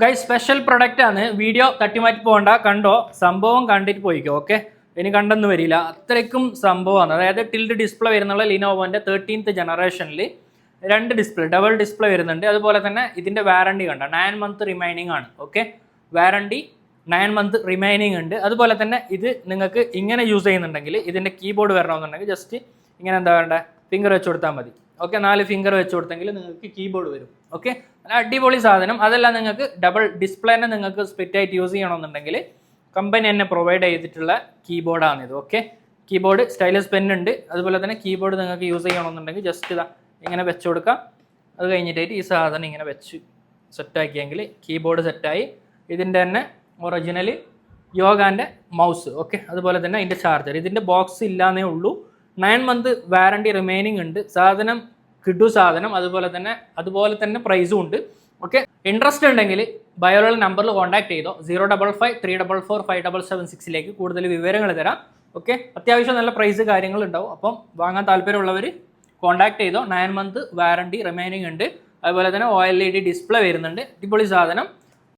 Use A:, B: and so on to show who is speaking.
A: Guys special product ആണ്. Video തട്ടിമാറ്റി പോകണ്ട, കണ്ടോ, സംഭവം കണ്ടിട്ട് പോയിക്കോ. ഓക്കെ, ഇനി കണ്ടെന്ന് വരില്ല, അത്രയ്ക്കും സംഭവമാണ്. അതായത് ടിൽഡ് ഡിസ്പ്ലേ വരുന്നുള്ള ലിനോവോന്റെ 13th ജനറേഷനിൽ 2 ഡിസ്പ്ലേ, ഡബിൾ ഡിസ്പ്ലേ വരുന്നുണ്ട്. അതുപോലെ തന്നെ ഇതിന്റെ വാറണ്ടി കണ്ട 9 month റിമൈനിങ് ആണ്. ഓക്കെ, വാറണ്ടി 9 month റിമൈനിങ് ഉണ്ട്. അതുപോലെ തന്നെ ഇത് നിങ്ങൾക്ക് ഇങ്ങനെ യൂസ് ചെയ്യുന്നുണ്ടെങ്കിൽ ഇതിന്റെ കീബോർഡ് വരണമെന്നുണ്ടെങ്കിൽ ജസ്റ്റ് ഇങ്ങനെ എന്താ വേണ്ട, ഫിംഗർ വെച്ച് കൊടുത്താൽ മതി. ഓക്കെ, 4 ഫിംഗർ വെച്ച് കൊടുത്തെങ്കിൽ നിങ്ങൾക്ക് കീബോർഡ് വരും. ഓക്കെ, അടിപൊളി സാധനം. അതെല്ലാം നിങ്ങൾക്ക് ഡബിൾ ഡിസ്പ്ലേനെ നിങ്ങൾക്ക് സ്പ്ലിറ്റ് ആയിട്ട് യൂസ് ചെയ്യണമെന്നുണ്ടെങ്കിൽ കമ്പനി തന്നെ പ്രൊവൈഡ് ചെയ്തിട്ടുള്ള കീബോർഡാണിത്. ഓക്കെ, കീബോർഡ് സ്റ്റൈലസ് പെൻ ഉണ്ട്. അതുപോലെ തന്നെ കീബോർഡ് നിങ്ങൾക്ക് യൂസ് ചെയ്യണമെന്നുണ്ടെങ്കിൽ ജസ്റ്റ് ഇതാ ഇങ്ങനെ വെച്ച് കൊടുക്കാം. അത് കഴിഞ്ഞിട്ടായിട്ട് ഈ സാധനം ഇങ്ങനെ വെച്ച് സെറ്റാക്കിയെങ്കിൽ കീബോർഡ് സെറ്റായി. ഇതിൻ്റെ തന്നെ ഒറിജിനൽ യോഗാൻ്റെ മൗസ്. ഓക്കെ, അതുപോലെ തന്നെ അതിൻ്റെ ചാർജർ. ഇതിൻ്റെ ബോക്സ് ഇല്ലാന്നേ ഉള്ളൂ. 9 month വാറണ്ടി റിമൈനിങ് ഉണ്ട്. സാധനം കിട്ടു സാധനം. അതുപോലെ തന്നെ പ്രൈസും ഉണ്ട്. ഓക്കെ, ഇൻട്രസ്റ്റ് ഉണ്ടെങ്കിൽ ബയോയുള്ള നമ്പറിൽ കോൺടാക്ട് ചെയ്തോ. 05534457776 കൂടുതൽ വിവരങ്ങൾ തരാം. ഓക്കെ, അത്യാവശ്യം നല്ല പ്രൈസ് കാര്യങ്ങൾ ഉണ്ടാവും. അപ്പം വാങ്ങാൻ താല്പര്യമുള്ളവർ കോൺടാക്ട് ചെയ്തോ. 9 month വാറണ്ടി റിമൈനിങ് ഉണ്ട്. അതുപോലെ തന്നെ OLED ഡിസ്പ്ലേ വരുന്നുണ്ട്. അടിപൊളി സാധനം.